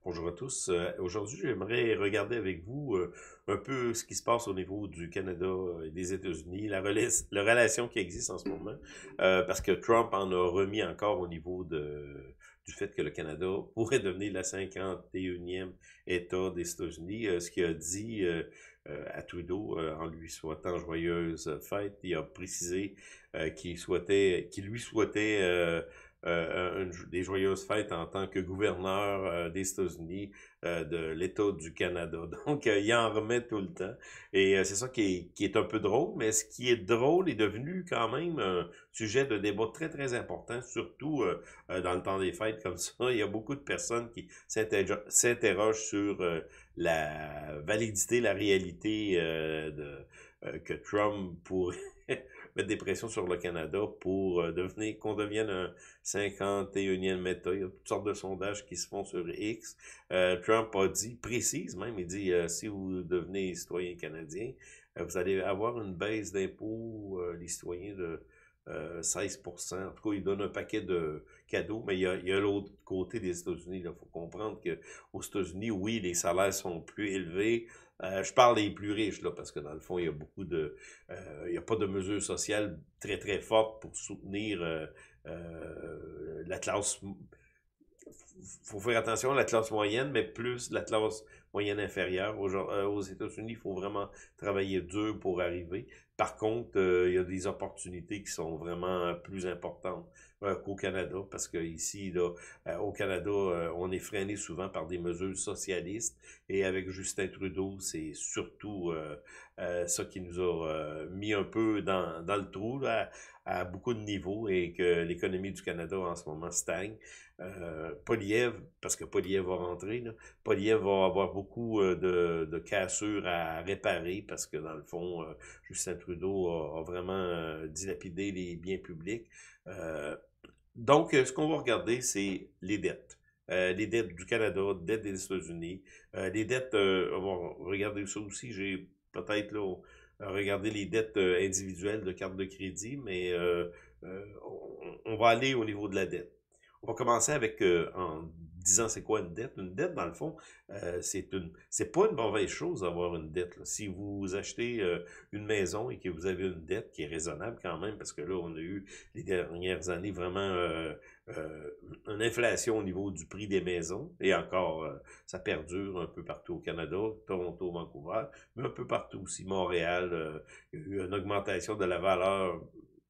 Bonjour à tous. Aujourd'hui, j'aimerais regarder avec vous un peu ce qui se passe au niveau du Canada et des États-Unis, la relation qui existe en ce moment, parce que Trump en a remis encore au niveau du fait que le Canada pourrait devenir la 51e État des États-Unis, ce qu'il a dit à Trudeau en lui souhaitant joyeuse fête. Il a précisé qu'il lui souhaitait des joyeuses fêtes en tant que gouverneur des États-Unis, de l'État du Canada. Donc, il en remet tout le temps. Et c'est ça qui est un peu drôle, mais ce qui est drôle est devenu quand même un sujet de débat très, très important, surtout dans le temps des fêtes comme ça. Il y a beaucoup de personnes qui s'interrogent sur la validité, la réalité que Trump pourrait mettre des pressions sur le Canada pour qu'on devienne un 51e État. Il y a toutes sortes de sondages qui se font sur X. Trump a dit, précise même, il dit, si vous devenez citoyen canadien, vous allez avoir une baisse d'impôts, les citoyens de 16%. En tout cas, il donne un paquet de cadeaux, mais il y a l'autre côté des États-Unis. Il faut comprendre qu'aux États-Unis, oui, les salaires sont plus élevés. Je parle des plus riches, là, parce que dans le fond, il y a il n'y a pas de mesures sociales très, très fortes pour soutenir la classe. Faut faire attention à la classe moyenne, mais plus la classe moyenne inférieure. Aux États-Unis, il faut vraiment travailler dur pour arriver. Par contre, il y a des opportunités qui sont vraiment plus importantes qu'au Canada, parce que ici, là, au Canada, on est freiné souvent par des mesures socialistes, et avec Justin Trudeau, c'est surtout ça qui nous a mis un peu dans le trou là, à beaucoup de niveaux, et que l'économie du Canada en ce moment stagne. Poliev, parce que Poliev va rentrer, là, Poliev va avoir beaucoup de cassures à réparer, parce que dans le fond, Justin Trudeau a vraiment dilapidé les biens publics. Donc, ce qu'on va regarder, c'est les dettes. Les dettes du Canada, dettes des États-Unis, les dettes, on va regarder ça aussi, j'ai peut-être là regardé les dettes individuelles de carte de crédit, mais on va aller au niveau de la dette. On va commencer avec en disant c'est quoi une dette. Une dette, dans le fond, c'est pas une mauvaise chose d'avoir une dette, là. Si vous achetez une maison et que vous avez une dette qui est raisonnable quand même, parce que là, on a eu les dernières années vraiment euh, une inflation au niveau du prix des maisons, et encore, ça perdure un peu partout au Canada, Toronto, Vancouver, mais un peu partout aussi, Montréal, il y a eu une augmentation de la valeur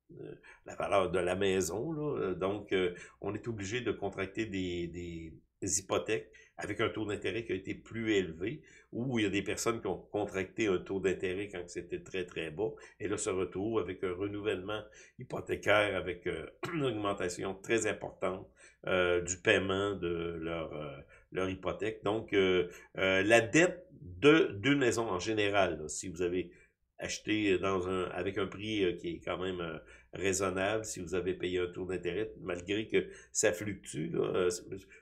de la maison, là. Donc, on est obligé de contracter des hypothèques avec un taux d'intérêt qui a été plus élevé, ou il y a des personnes qui ont contracté un taux d'intérêt quand c'était très, très bas, et là, se retrouvent avec un renouvellement hypothécaire, avec une augmentation très importante du paiement de leur hypothèque. Donc, la dette d'une maison en général, là, si vous avez acheté avec un prix qui est quand même raisonnable, si vous avez payé un taux d'intérêt, malgré que ça fluctue, là,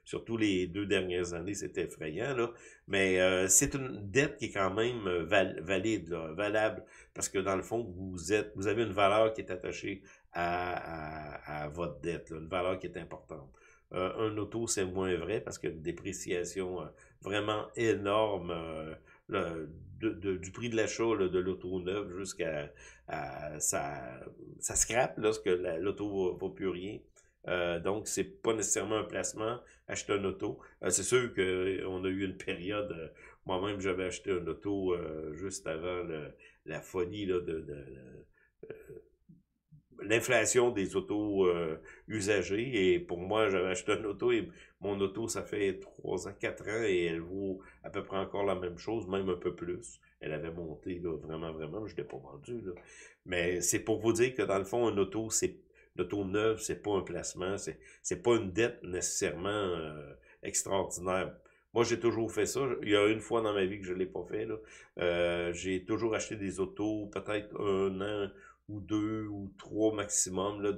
surtout les 2 dernières années, c'est effrayant, là, mais c'est une dette qui est quand même valide, là, valable, parce que dans le fond, vous avez une valeur qui est attachée à votre dette, là, une valeur qui est importante. Un auto, c'est moins vrai, parce qu'il y a une dépréciation vraiment énorme du prix de l'achat de l'auto neuve jusqu'à ça scrape lorsque l'auto ne vaut plus rien. Donc, c'est pas nécessairement un placement, acheter un auto. C'est sûr qu'on a eu une période, moi-même, j'avais acheté un auto juste avant la folie là, l'inflation des autos usagées. Et pour moi, j'avais acheté une auto, et mon auto, ça fait 3 ans, 4 ans, et elle vaut à peu près encore la même chose, même un peu plus. Elle avait monté, là, vraiment, vraiment, mais je ne l'ai pas vendu, là. Mais c'est pour vous dire que dans le fond, une auto neuve, c'est pas un placement, c'est pas une dette nécessairement extraordinaire. Moi, j'ai toujours fait ça. Il y a une fois dans ma vie que je l'ai pas fait, là. J'ai toujours acheté des autos, peut-être 1 an ou 2 ou 3 maximum là,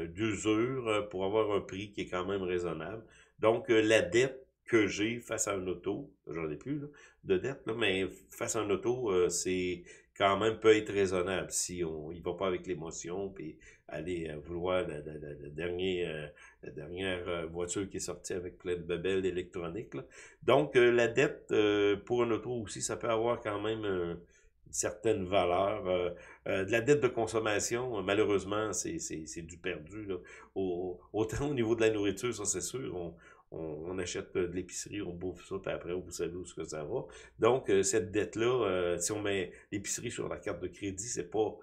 d'usure pour avoir un prix qui est quand même raisonnable. Donc, la dette que j'ai face à un auto, j'en ai plus là, de dette, là, mais face à un auto, c'est quand même peut être raisonnable si on y va pas avec l'émotion, puis aller vouloir la dernière voiture qui est sortie avec plein de bebelles électroniques, là. Donc, la dette pour un auto aussi, ça peut avoir quand même une certaine valeur. De la dette de consommation, malheureusement, c'est du perdu, là. Autant au niveau de la nourriture, ça c'est sûr, on achète de l'épicerie, on bouffe ça, puis après, vous savez où ce que ça va. Donc, cette dette-là, si on met l'épicerie sur la carte de crédit, c'est pas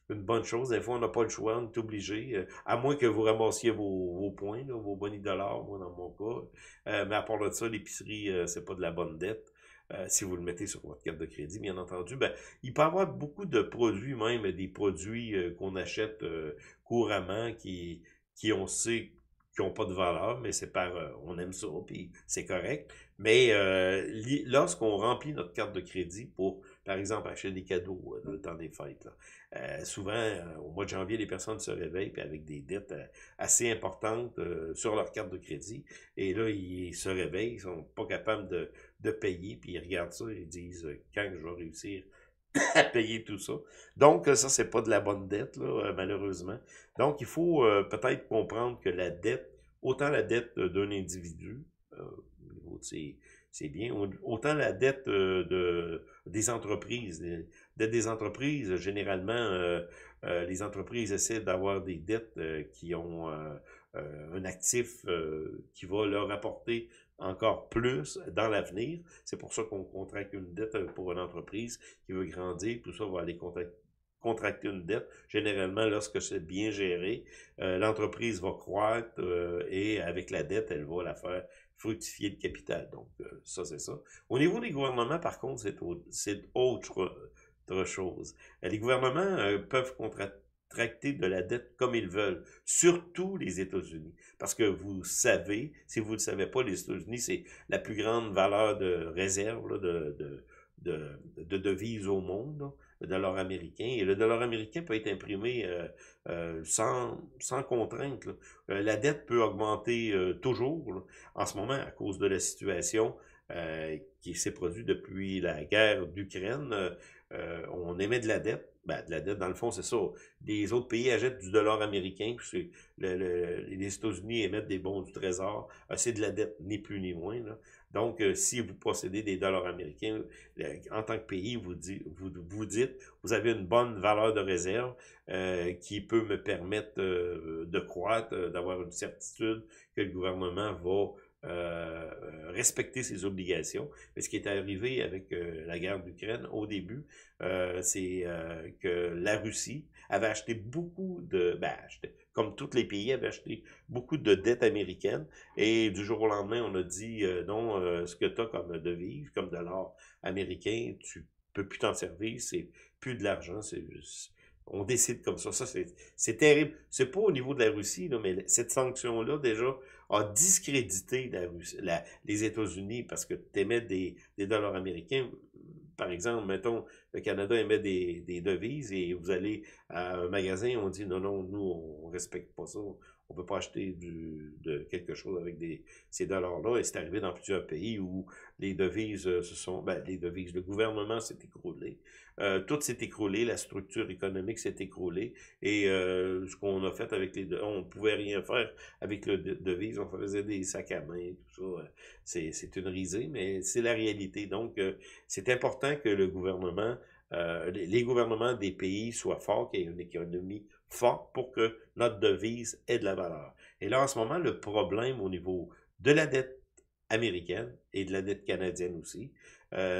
une bonne chose. Des fois, on n'a pas le choix, on est obligé, à moins que vous ramassiez vos points, là, vos bonus dollars, moi, dans mon cas. Mais à part de ça, l'épicerie, c'est pas de la bonne dette. Si vous le mettez sur votre carte de crédit, bien entendu, ben, il peut y avoir beaucoup de produits, même des produits qu'on achète couramment, qui on sait qui n'ont pas de valeur, mais c'est par on aime ça, puis c'est correct. Mais lorsqu'on remplit notre carte de crédit pour, par exemple, acheter des cadeaux dans le temps des fêtes, là, souvent, au mois de janvier, les personnes se réveillent puis avec des dettes assez importantes sur leur carte de crédit. Et là, ils se réveillent, ils sont pas capables de payer, puis ils regardent ça et ils disent quand je vais réussir à payer tout ça. Donc, ça, c'est pas de la bonne dette, là, malheureusement. Donc, il faut peut-être comprendre que la dette, autant la dette d'un individu, au niveau de c'est bien, autant la dette des entreprises. Des entreprises, généralement, les entreprises essaient d'avoir des dettes qui ont un actif qui va leur apporter encore plus dans l'avenir. C'est pour ça qu'on contracte une dette pour une entreprise qui veut grandir. Tout ça va aller contracter une dette. Généralement, lorsque c'est bien géré, l'entreprise va croître et avec la dette, elle va la faire fructifier le capital. Donc, ça, c'est ça. Au niveau des gouvernements, par contre, c'est autre chose. Les gouvernements peuvent contracter de la dette comme ils veulent, surtout les États-Unis. Parce que vous savez, si vous ne le savez pas, les États-Unis, c'est la plus grande valeur de réserve là, de devises au monde, là, le dollar américain. Et le dollar américain peut être imprimé sans contrainte, là. La dette peut augmenter toujours, là, en ce moment à cause de la situation qui s'est produite depuis la guerre d'Ukraine. On émet de la dette. Ben, de la dette, dans le fond, c'est ça. Les autres pays achètent du dollar américain, puis les États-Unis émettent des bons du Trésor. C'est de la dette, ni plus ni moins, là. Donc, si vous possédez des dollars américains, en tant que pays, vous dites, vous avez une bonne valeur de réserve qui peut me permettre de croître, d'avoir une certitude que le gouvernement va respecter ses obligations. Mais ce qui est arrivé avec la guerre d'Ukraine au début, c'est que la Russie avait acheté beaucoup comme tous les pays avaient acheté beaucoup de dettes américaines, et du jour au lendemain, on a dit non, ce que tu as comme devise, comme de l'or américain, tu peux plus t'en servir, c'est plus de l'argent, c'est juste on décide comme ça. Ça, c'est terrible. C'est pas au niveau de la Russie, là, mais cette sanction-là, déjà, a discrédité les États-Unis parce que tu émets des dollars américains. Par exemple, mettons, le Canada émet des devises et vous allez à un magasin, on dit non, non, nous, on respecte pas ça. On peut pas acheter de quelque chose avec ces dollars-là. Et c'est arrivé dans plusieurs pays où les devises les devises, le gouvernement s'est écroulé. Tout s'est écroulé, la structure économique s'est écroulée. Et ce qu'on a fait avec on pouvait rien faire avec le devise, on faisait des sacs à main, tout ça. C'est une risée, mais c'est la réalité. Donc, c'est important que le gouvernement, les gouvernements des pays soient forts, qu'il y ait une économie forte pour que notre devise ait de la valeur. Et là, en ce moment, le problème au niveau de la dette américaine et de la dette canadienne aussi,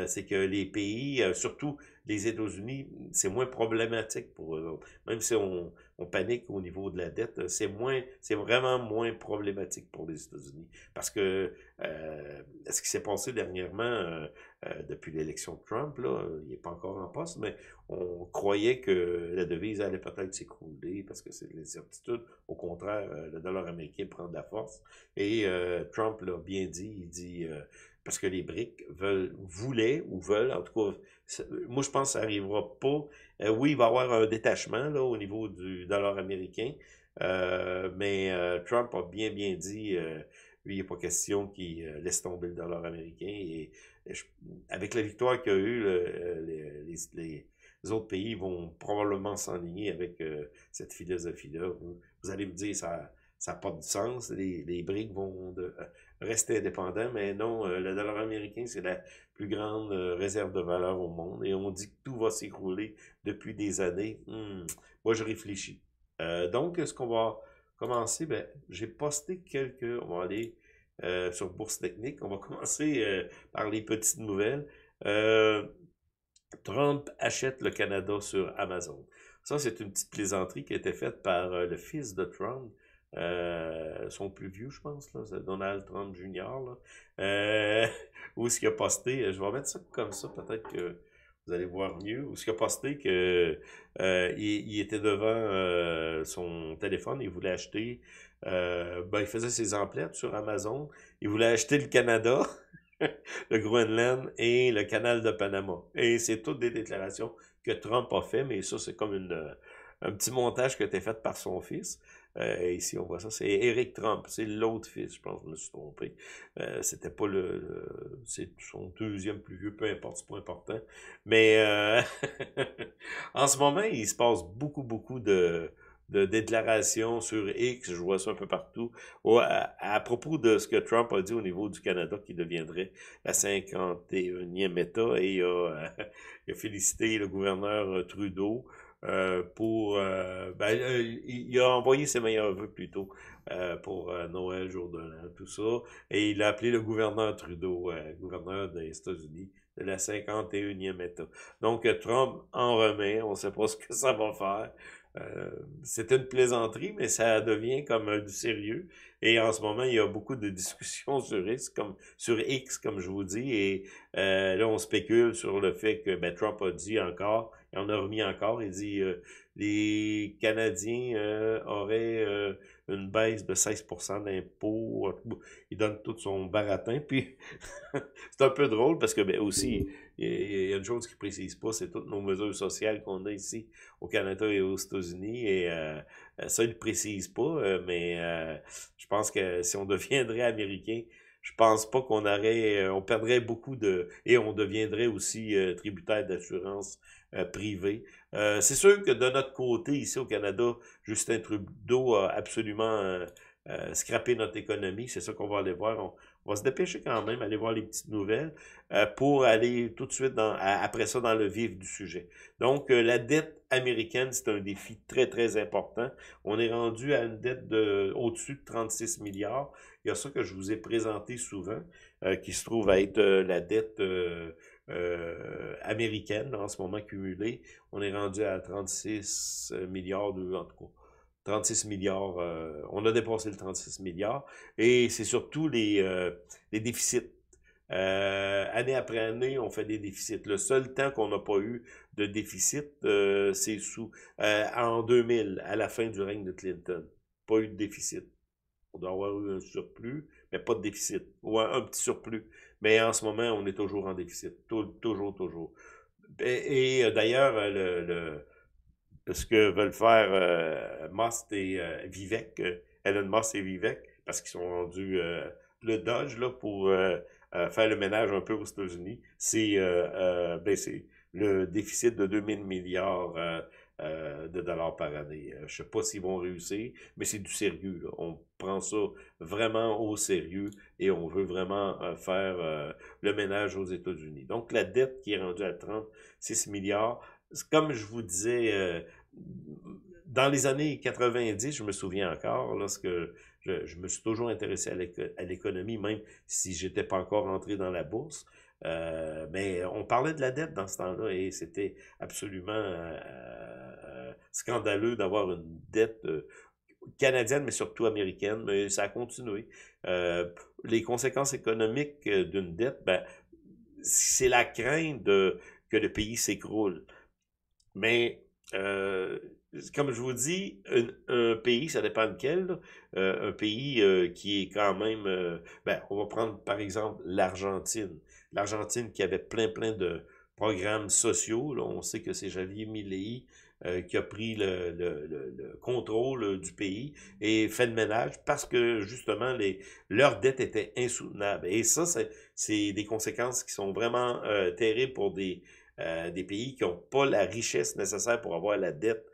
c'est que les pays, surtout les États-Unis, c'est moins problématique pour eux autres. Même si on panique au niveau de la dette, c'est vraiment moins problématique pour les États-Unis. Parce que ce qui s'est passé dernièrement, depuis l'élection de Trump, là, il n'est pas encore en poste, mais on croyait que la devise allait peut-être s'écrouler parce que c'est de l'incertitude. Au contraire, le dollar américain prend de la force. Et Trump l'a bien dit, il dit parce que les BRICS voulaient ou veulent, en tout cas, moi je pense que ça n'arrivera pas. Oui, il va y avoir un détachement là, au niveau du dollar américain, mais Trump a bien dit, lui, il n'est pas question qu'il laisse tomber le dollar américain. Et avec la victoire qu'il y a eu, les autres pays vont probablement s'enligner avec cette philosophie-là. Vous allez me dire, ça n'a pas de sens, les BRICS vont rester indépendants, mais non, le dollar américain, c'est la plus grande réserve de valeur au monde, et on dit que tout va s'écrouler depuis des années. Moi, je réfléchis. Donc, ce qu'on va commencer, ben, j'ai posté quelques, on va aller sur Bourse Technique, on va commencer par les petites nouvelles. Trump achète le Canada sur Amazon. Ça, c'est une petite plaisanterie qui a été faite par le fils de Trump, son plus vieux, je pense, là, c'est Donald Trump Jr., là, où ce qu'il a posté, je vais mettre ça comme ça, peut-être que vous allez voir mieux, où ce qu'il a posté que il était devant son téléphone, il voulait acheter, ben, il faisait ses emplettes sur Amazon, il voulait acheter le Canada, le Groenland et le canal de Panama. Et c'est toutes des déclarations que Trump a fait, mais ça, c'est comme un petit montage qui a été fait par son fils. Ici, on voit ça, c'est Eric Trump, c'est l'autre fils, je pense, je me suis trompé. C'était pas c'est son deuxième plus vieux, peu importe, c'est pas important. Mais en ce moment, il se passe beaucoup de déclarations sur X, je vois ça un peu partout, à propos de ce que Trump a dit au niveau du Canada, qui deviendrait la 51e État, et il a félicité le gouverneur Trudeau pour... il a envoyé ses meilleurs vœux plutôt pour Noël, jour de l'an, tout ça, et il a appelé le gouverneur Trudeau, gouverneur des États-Unis, de la 51e État. Donc, Trump en remet, on ne sait pas ce que ça va faire. C'est une plaisanterie, mais ça devient comme du sérieux. Et en ce moment, il y a beaucoup de discussions sur X, comme je vous dis. Et là, on spécule sur le fait que ben, Trump a dit encore, il en a remis encore, il dit les Canadiens auraient une baisse de 16% d'impôts. Il donne tout son baratin. Puis c'est un peu drôle parce que ben, aussi, il y a une chose qu'il ne précise pas, c'est toutes nos mesures sociales qu'on a ici au Canada et aux États-Unis. Et ça, il ne précise pas, mais je pense que si on deviendrait américain, je pense pas qu'on aurait, on perdrait beaucoup et on deviendrait aussi tributaire d'assurance privée. C'est sûr que de notre côté, ici au Canada, Justin Trudeau a absolument scrappé notre économie. C'est ça qu'on va aller voir. On va se dépêcher quand même, aller voir les petites nouvelles pour aller tout de suite après ça dans le vif du sujet. Donc, la dette américaine, c'est un défi très important. On est rendu à une dette au-dessus de 36 milliards. Il y a ça que je vous ai présenté souvent, qui se trouve à être la dette américaine, là, en ce moment cumulée. On est rendu à 36 milliards, en tout cas. 36 milliards, on a dépassé le 36 milliards, et c'est surtout les déficits. Année après année, on fait des déficits. Le seul temps qu'on n'a pas eu de déficit, c'est en 2000, à la fin du règne de Clinton. Pas eu de déficit. On doit avoir eu un surplus, mais pas de déficit. Ou un petit surplus. Mais en ce moment, on est toujours en déficit. Toujours. Et d'ailleurs, ce que veulent faire Musk et Vivek, Elon Musk et Vivek, parce qu'ils sont rendus le Dodge là, pour faire le ménage un peu aux États-Unis, c'est le déficit de 2000 milliards de dollars par année. Je sais pas s'ils vont réussir, mais c'est du sérieux, là. On prend ça vraiment au sérieux et on veut vraiment faire le ménage aux États-Unis. Donc, la dette qui est rendue à 36 milliards, comme je vous disais, dans les années 90, je me souviens encore, lorsque je me suis toujours intéressé à l'économie, même si j'étais pas encore entré dans la bourse. Mais on parlait de la dette dans ce temps-là et c'était absolument scandaleux d'avoir une dette canadienne, mais surtout américaine. Mais ça a continué. Les conséquences économiques d'une dette, ben, c'est la crainte que le pays s'écroule. Mais, comme je vous dis, un pays, ça dépend de quel, là, un pays qui est quand même... ben, on va prendre par exemple l'Argentine. L'Argentine qui avait plein de programmes sociaux. Là, on sait que c'est Javier Milei qui a pris le contrôle du pays et fait le ménage parce que justement leurs dettes étaient insoutenables. Et ça, c'est des conséquences qui sont vraiment terribles pour des pays qui n'ont pas la richesse nécessaire pour avoir la dette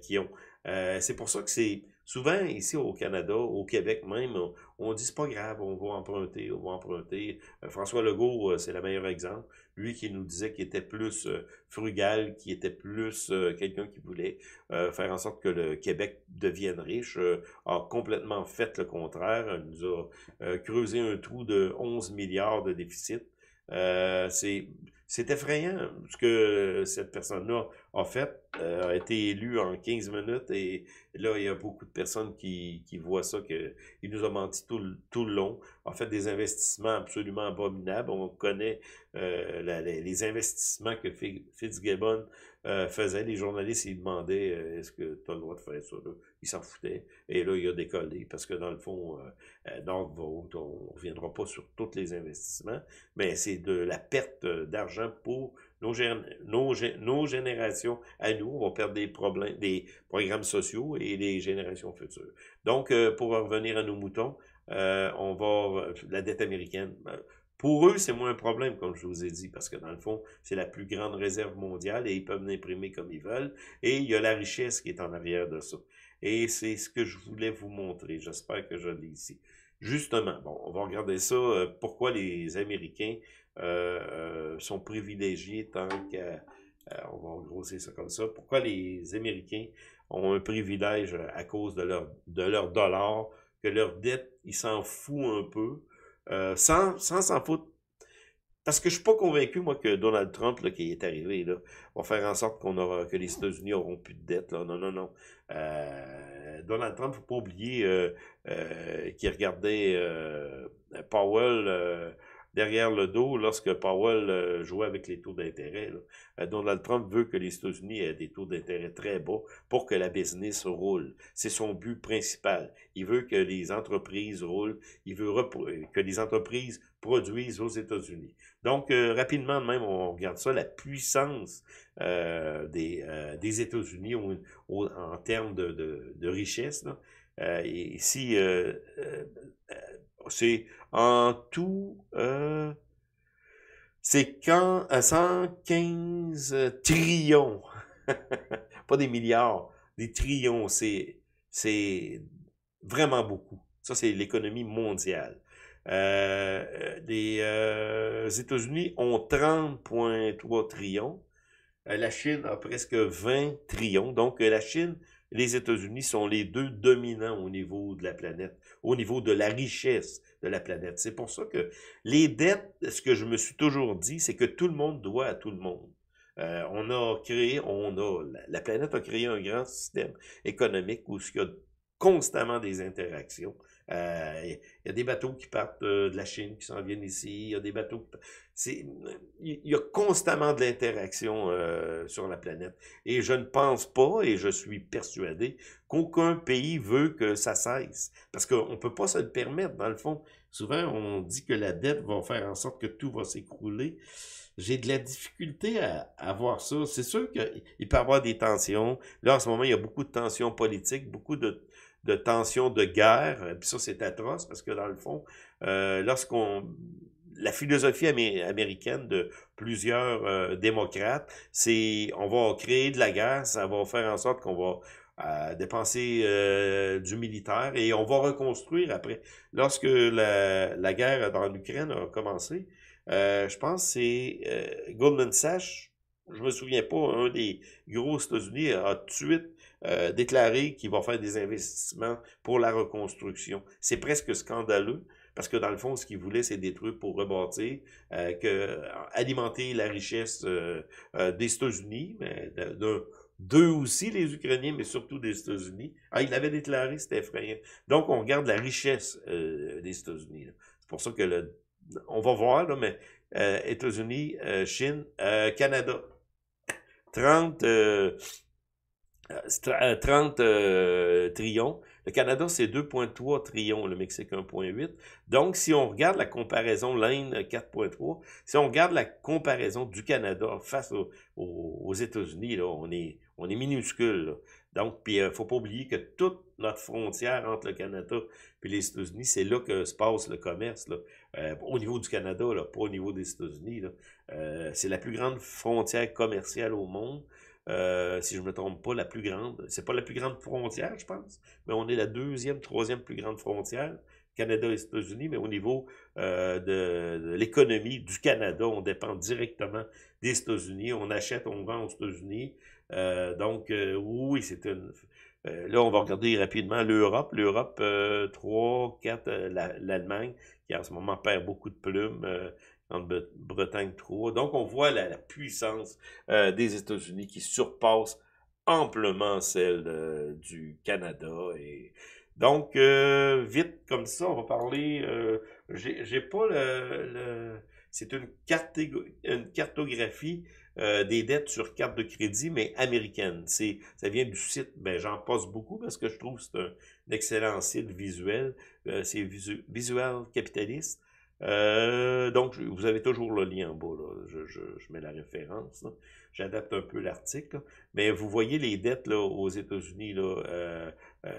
qu'ils ont. C'est pour ça que c'est souvent ici au Canada, au Québec même, on dit c'est pas grave, on va emprunter, on va emprunter. François Legault, c'est le meilleur exemple. Lui qui nous disait qu'il était plus frugal, qui était plus quelqu'un qui voulait faire en sorte que le Québec devienne riche, a complètement fait le contraire. Il nous a creusé un trou de 11 milliards de déficit. C'est effrayant ce que cette personne-là a fait, a été élue en 15 minutes et là, il y a beaucoup de personnes qui voient ça, qu'il nous a menti tout le long, a fait des investissements absolument abominables. On connaît les investissements que Fitzgibbon faisait. Les journalistes, ils demandaient est-ce que tu as le droit de faire ça? Là? Ils s'en foutaient. Et là, il a décollé parce que dans le fond, Northvolt, on ne reviendra pas sur tous les investissements, mais c'est de la perte d'argent pour nos générations à nous. On va perdre des programmes sociaux et les générations futures. Donc, pour revenir à nos moutons, on va la dette américaine. Pour eux, c'est moins un problème, comme je vous ai dit, parce que dans le fond, c'est la plus grande réserve mondiale et ils peuvent l'imprimer comme ils veulent. Et il y a la richesse qui est en arrière de ça. Et c'est ce que je voulais vous montrer. J'espère que je l'ai ici. Justement, bon, on va regarder ça. Pourquoi les Américains sont privilégiés tant qu'à... on va engrosser ça comme ça. Pourquoi les Américains ont un privilège à cause de leur dollar, que leur dette, ils s'en foutent un peu, sans s'en foutre. Parce que je suis pas convaincu, moi, que Donald Trump, là, qui est arrivé, là, va faire en sorte que les États-Unis auront plus de dette, là. Non, non, non. Donald Trump, faut pas oublier qu'il regardait Powell derrière le dos lorsque Powell jouait avec les taux d'intérêt. Donald Trump veut que les États-Unis aient des taux d'intérêt très bas pour que la business roule. C'est son but principal. Il veut que les entreprises roulent. Il veut que les entreprises produisent aux États-Unis. Donc, rapidement, même, on regarde ça, la puissance des États-Unis en termes de richesse. Là. Ici, c'est en tout, c'est quand à 115 trillions, pas des milliards, des trillions, c'est vraiment beaucoup. Ça, c'est l'économie mondiale. Les États-Unis ont 30,3 trillions. La Chine a presque 20 trillions. Donc, la Chine et les États-Unis sont les deux dominants au niveau de la planète, au niveau de la richesse de la planète. C'est pour ça que les dettes, ce que je me suis toujours dit, c'est que tout le monde doit à tout le monde. La planète a créé un grand système économique où il y a constamment des interactions. Il y a des bateaux qui partent de la Chine qui s'en viennent ici. Il y a des bateaux il y a constamment de l'interaction sur la planète. Et je ne pense pas, et je suis persuadé, qu'aucun pays veut que ça cesse. Parce qu'on ne peut pas se le permettre, dans le fond. Souvent, on dit que la dette va faire en sorte que tout va s'écrouler. J'ai de la difficulté à voir ça. C'est sûr qu'il peut y avoir des tensions. Là, en ce moment, il y a beaucoup de tensions politiques, beaucoup de tensions de guerre. Puis ça, c'est atroce parce que dans le fond, la philosophie américaine de plusieurs démocrates, c'est on va créer de la guerre, ça va faire en sorte qu'on va dépenser du militaire et on va reconstruire après. Lorsque la guerre dans l'Ukraine a commencé, je pense que c'est Goldman Sachs, je me souviens pas, un des gros États-Unis a tout de suite déclaré qu'il va faire des investissements pour la reconstruction. C'est presque scandaleux. Parce que dans le fond, ce qu'ils voulaient, c'est détruire pour rebâtir, alimenter la richesse des États-Unis, mais d'eux aussi, les Ukrainiens, mais surtout des États-Unis. Ah, il l'avait déclaré, c'était effrayant. Donc, on regarde la richesse des États-Unis. C'est pour ça que on va voir, là, mais États-Unis, Chine, Canada, 30 trillions. Le Canada, c'est 2,3 trillions, le Mexique 1,8. Donc, si on regarde la comparaison, l'Inde 4,3, si on regarde la comparaison du Canada face aux États-Unis, là, on est minuscule. Là. Donc, puis faut pas oublier que toute notre frontière entre le Canada et les États-Unis, c'est là que se passe le commerce. Là. au niveau du Canada, là, pas au niveau des États-Unis. C'est la plus grande frontière commerciale au monde. Si je ne me trompe pas, la plus grande. C'est pas la plus grande frontière, je pense, mais on est la deuxième, troisième plus grande frontière. Canada et États-Unis, mais au niveau de l'économie du Canada, on dépend directement des États-Unis. On achète, on vend aux États-Unis. Donc, oui, c'est une... là, on va regarder rapidement l'Europe. L'Europe, 3, 4, l'Allemagne, qui en ce moment perd beaucoup de plumes, en Bretagne 3. Donc, on voit la puissance des États-Unis qui surpasse amplement celle du Canada. Et donc, vite comme ça, on va parler. J'ai pas c'est une cartographie des dettes sur carte de crédit, mais américaine. Ça vient du site, ben j'en passe beaucoup parce que je trouve que c'est un excellent site visuel. C'est Visual Capitalist. Donc, vous avez toujours le lien en bas, là. Je mets la référence, là. J'adapte un peu l'article, là. Mais vous voyez les dettes là, aux États-Unis là,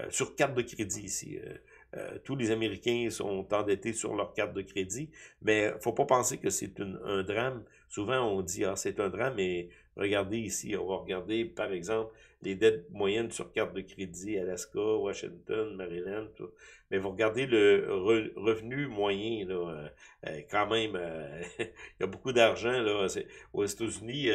sur carte de crédit ici. Tous les Américains sont endettés sur leur carte de crédit, mais faut pas penser que c'est un drame. Souvent, on dit, ah, c'est un drame, mais regardez ici, on va regarder, par exemple, les dettes moyennes sur carte de crédit, Alaska, Washington, Maryland, tout. Mais vous regardez le revenu moyen, là, quand même, il y a beaucoup d'argent, là. Aux États-Unis,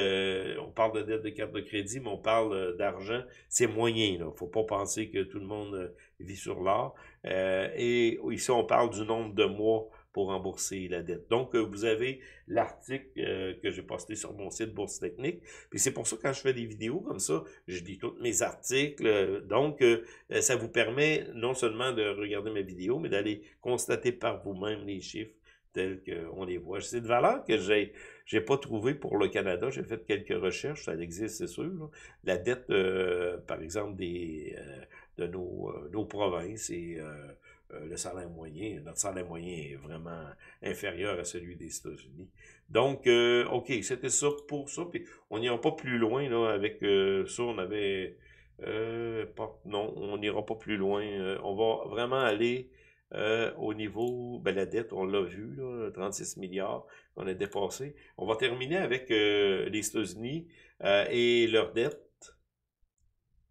on parle de dette de carte de crédit, mais on parle d'argent, c'est moyen, là. Faut pas penser que tout le monde vit sur l'or. Et ici, on parle du nombre de mois pour rembourser la dette. Donc, vous avez l'article que j'ai posté sur mon site Bourse Technique. Puis c'est pour ça que quand je fais des vidéos comme ça, je lis tous mes articles. Donc, ça vous permet non seulement de regarder mes vidéos, mais d'aller constater par vous-même les chiffres tels qu'on les voit. C'est une valeur que j'ai pas trouvé pour le Canada. J'ai fait quelques recherches, ça existe, c'est sûr, là. La dette, par exemple, de nos provinces et le salaire moyen. Notre salaire moyen est vraiment inférieur à celui des États-Unis. Donc, OK, c'était ça pour ça. Puis on n'ira pas plus loin là, avec ça. On avait... non, on n'ira pas plus loin. On va vraiment aller au niveau... Ben, la dette, on l'a vu, là, 36 milliards qu'on a dépassé. On va terminer avec les États-Unis et leur dette.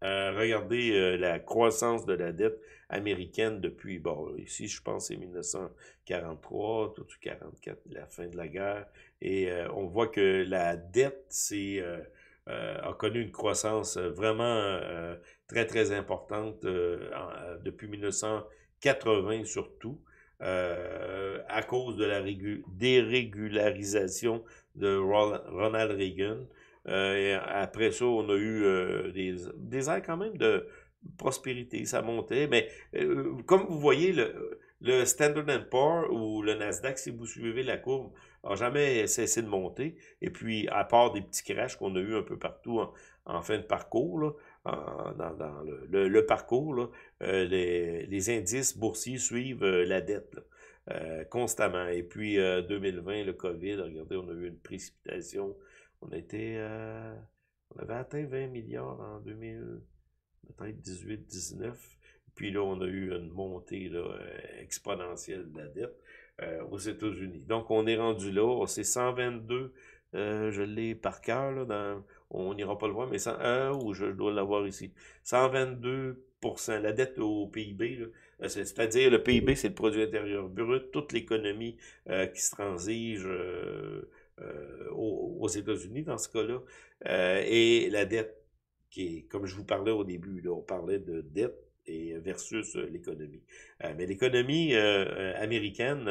Regardez la croissance de la dette américaine depuis, bon, ici, je pense, c'est 1943, tout 44, la fin de la guerre, et on voit que la dette, a connu une croissance vraiment très, très importante depuis 1980 surtout, à cause de la dérégularisation de Ronald Reagan. Et après ça, on a eu des airs quand même de prospérité, ça montait, mais comme vous voyez, le Standard Poor's ou le Nasdaq, si vous suivez la courbe, n'a jamais cessé de monter, et puis à part des petits crashs qu'on a eu un peu partout en fin de parcours, là, dans le parcours, là, les indices boursiers suivent la dette, là. Constamment. Et puis 2020, le COVID, regardez, on a eu une précipitation. On avait atteint 20 milliards en 2000, peut-être 18, 19. Puis là, on a eu une montée là, exponentielle de la dette aux États-Unis. Donc, on est rendu là. C'est 122, je l'ai par cœur, là, on n'ira pas le voir, mais je dois l'avoir ici. 122%. La dette au PIB, là, c'est-à-dire le PIB, c'est le produit intérieur brut, toute l'économie qui se transige aux États-Unis dans ce cas-là. Et la dette, qui est, comme je vous parlais au début, là, on parlait de dette et versus l'économie. Mais l'économie américaine,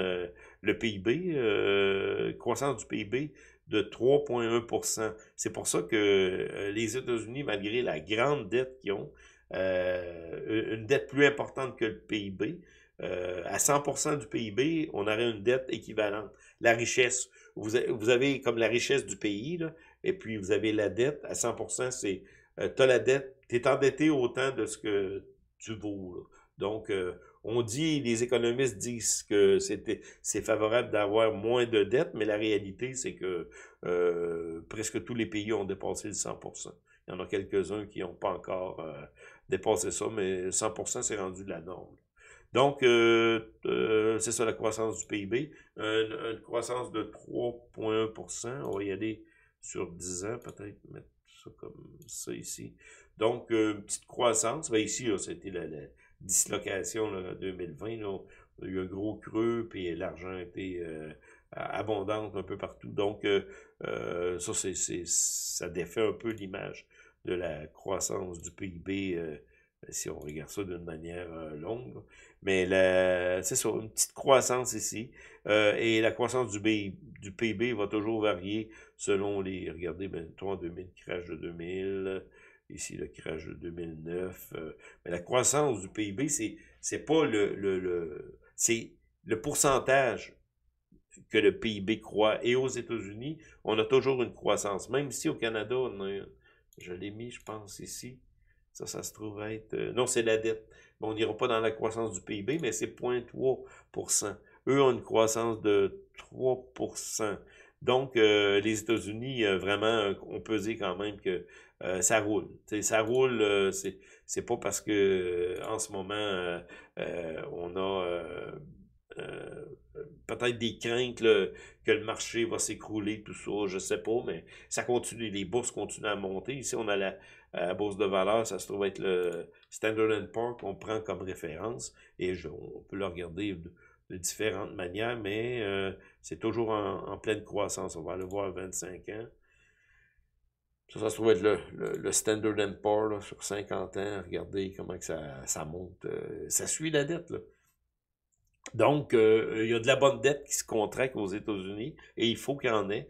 le PIB, croissance du PIB de 3,1%. C'est pour ça que les États-Unis, malgré la grande dette qu'ils ont, une dette plus importante que le PIB, à 100% du PIB, on aurait une dette équivalente. La richesse, vous avez comme la richesse du pays, là, et puis vous avez la dette, à 100%, c'est, tu as la dette, tu es endetté autant de ce que tu vaux, là. Donc, on dit, les économistes disent que c'est favorable d'avoir moins de dettes, mais la réalité, c'est que presque tous les pays ont dépassé le 100%. Il y en a quelques-uns qui n'ont pas encore dépassé ça, mais 100%, c'est rendu de la norme. Donc, c'est ça la croissance du PIB, une croissance de 3,1%. On va y aller sur 10 ans, peut-être mettre ça comme ça ici. Donc, une petite croissance. Ben ici, c'était la dislocation là, 2020. Là, on a eu un gros creux, puis l'argent a été abondant un peu partout. Donc, ça, ça défait un peu l'image de la croissance du PIB si on regarde ça d'une manière longue. Mais c'est ça, une petite croissance ici. Et la croissance du PIB va toujours varier selon regardez, ben, toi en 2000, crash de 2000, ici le crash de 2009. Mais la croissance du PIB, c'est pas c'est le pourcentage que le PIB croît. Et aux États-Unis, on a toujours une croissance. Même si au Canada, je l'ai mis, je pense, ici. Ça se trouve être... non, c'est la dette. Bon, on n'ira pas dans la croissance du PIB, mais c'est 0,3%. Eux ont une croissance de 3%. Donc, les États-Unis, vraiment, on peut dire quand même que ça roule. T'sais, ça roule, c'est pas parce que en ce moment, on a euh, peut-être des craintes là, que le marché va s'écrouler, tout ça, je sais pas, mais ça continue, les bourses continuent à monter. Ici, on a la bourse de valeur, ça se trouve être le Standard & Poor's qu'on prend comme référence, et on peut le regarder de différentes manières, mais c'est toujours en pleine croissance. On va aller voir à 25 ans. Ça se trouve être le Standard & Poor's là, sur 50 ans. Regardez comment que ça monte. Ça suit la dette, là. Donc, il y a de la bonne dette qui se contracte aux États-Unis et il faut qu'il y en ait.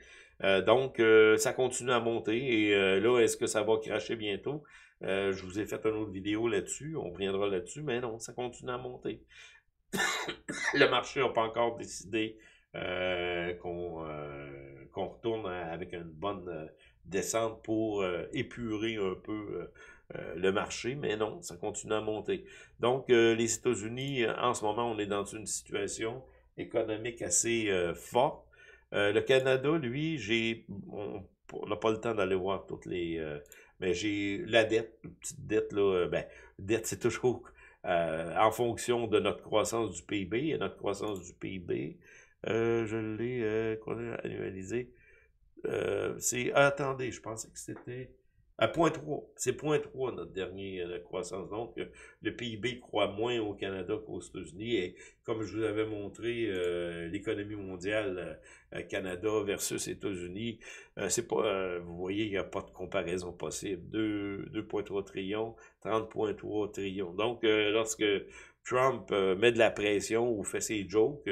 Donc, ça continue à monter et là, est-ce que ça va cracher bientôt? Je vous ai fait une autre vidéo là-dessus, on reviendra là-dessus, mais non, ça continue à monter. Le marché n'a pas encore décidé qu'on retourne avec une bonne descente pour épurer un peu le marché, mais non, ça continue à monter. Donc, les États-Unis, en ce moment, on est dans une situation économique assez forte. Le Canada, lui, on n'a pas le temps d'aller voir toutes mais j'ai la dette, une petite dette, là, ben, dette, c'est toujours en fonction de notre croissance du PIB. Et notre croissance du PIB, je l'ai annualisé. Attendez, je pensais que c'était à 0,3. C'est 0,3 notre dernière croissance. Donc, le PIB croît moins au Canada qu'aux États-Unis. Et comme je vous avais montré, l'économie mondiale, Canada versus États-Unis, c'est pas, vous voyez, il n'y a pas de comparaison possible. 2,3 trillions, 30,3 trillions. Donc, lorsque Trump met de la pression ou fait ses jokes,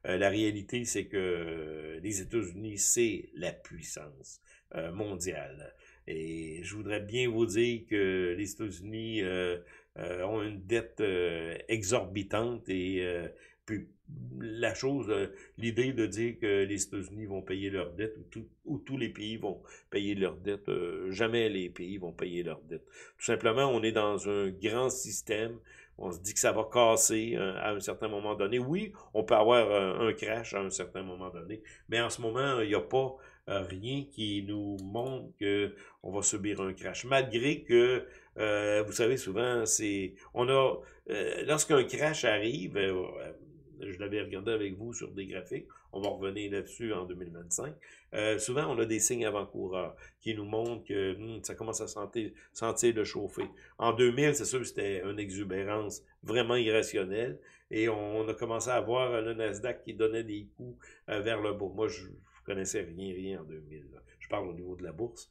la réalité, c'est que les États-Unis, c'est la puissance mondiale. Et je voudrais bien vous dire que les États-Unis ont une dette exorbitante et puis la chose, l'idée de dire que les États-Unis vont payer leur dette ou tous les pays vont payer leur dette, jamais les pays vont payer leur dette. Tout simplement, on est dans un grand système. On se dit que ça va casser à un certain moment donné. Oui, on peut avoir un crash à un certain moment donné, mais en ce moment, il n'y a pas rien qui nous montre qu'on va subir un crash. Malgré que, vous savez, souvent, lorsqu'un crash arrive, je l'avais regardé avec vous sur des graphiques, on va revenir là-dessus en 2025, souvent on a des signes avant-coureurs qui nous montrent que ça commence à sentir le chauffer. En 2000, c'est sûr que c'était une exubérance vraiment irrationnelle et on a commencé à voir le Nasdaq qui donnait des coups vers le bas. Moi, je connaissais rien en 2000. Là. Je parle au niveau de la bourse.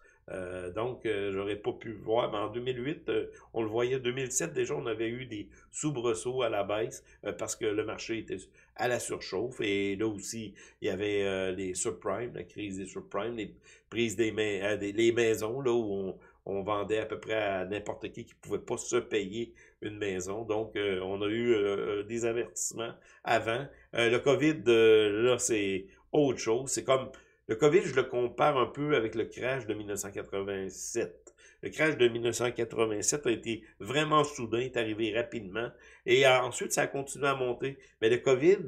Donc, j'aurais pas pu voir. Mais en 2008, on le voyait. 2007, déjà, on avait eu des soubresauts à la baisse parce que le marché était à la surchauffe. Et là aussi, il y avait les subprimes, la crise des subprimes, les prises les maisons, là, où on vendait à peu près à n'importe qui pouvait pas se payer une maison. Donc, on a eu des avertissements avant. Le COVID, là, c'est autre chose. C'est comme le COVID, je le compare un peu avec le crash de 1987. Le crash de 1987 a été vraiment soudain, est arrivé rapidement, et ensuite ça a continué à monter. Mais le COVID,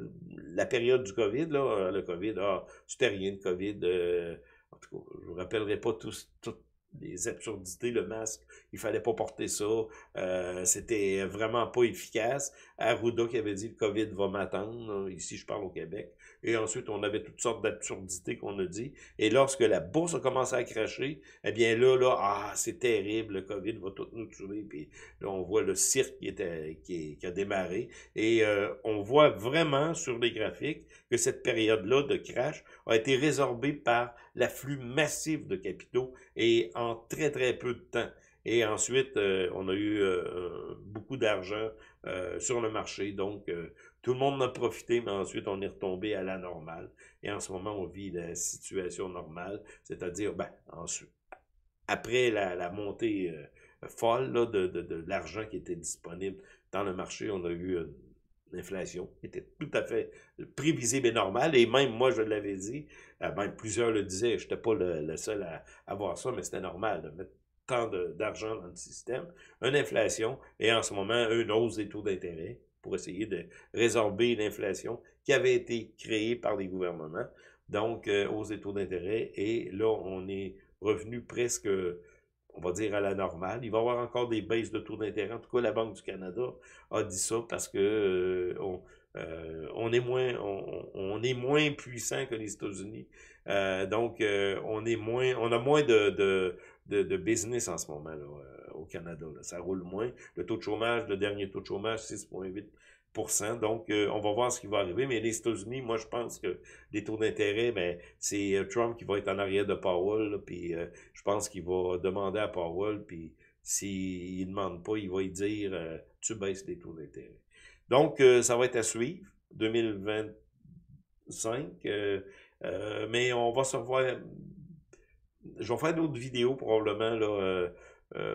la période du COVID, là, le COVID, c'était rien de COVID. En tout cas, je vous rappellerai pas tout des absurdités, le masque, il fallait pas porter ça, c'était vraiment pas efficace. Arruda qui avait dit le COVID va m'attendre, ici je parle au Québec. Et ensuite, on avait toutes sortes d'absurdités qu'on a dit. Et lorsque la bourse a commencé à cracher, eh bien c'est terrible, le COVID va tout nous tuer. Puis là, on voit le cirque qui a démarré. Et on voit vraiment sur les graphiques que cette période-là de crash a été résorbée par l'afflux massif de capitaux et en très très peu de temps. Et ensuite, on a eu beaucoup d'argent sur le marché, donc tout le monde en a profité, mais ensuite on est retombé à la normale. Et en ce moment, on vit la situation normale, c'est-à-dire, ensuite, après la montée folle là, de l'argent qui était disponible dans le marché, on a eu l'inflation qui était tout à fait prévisible et normale. Et même moi, je l'avais dit, même plusieurs le disaient, je n'étais pas le seul à voir ça, mais c'était normal de mettre tant d'argent dans le système, une inflation et en ce moment une hausse des taux d'intérêt pour essayer de résorber l'inflation qui avait été créée par les gouvernements. Donc, hausse des taux d'intérêt et là, on est revenu presque, on va dire, à la normale. Il va y avoir encore des baisses de taux d'intérêt. En tout cas, la Banque du Canada a dit ça parce que on est moins puissant que les États-Unis. Donc, on a moins de business en ce moment là, au Canada. Là. Ça roule moins. Le taux de chômage, le dernier taux de chômage, 6,8%. Donc, on va voir ce qui va arriver. Mais les États-Unis, moi, je pense que les taux d'intérêt, c'est Trump qui va être en arrière de Powell. Là, puis, je pense qu'il va demander à Powell. Puis, s'il ne demande pas, il va lui dire tu baisses les taux d'intérêt. Donc, ça va être à suivre. 2025. Mais on va se revoir. Je vais faire d'autres vidéos probablement là,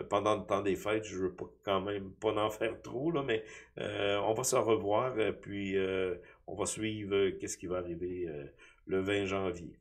pendant le temps des fêtes. Je veux pas quand même pas en faire trop, là, mais on va se revoir, puis on va suivre qu'est-ce qui va arriver le 20 janvier.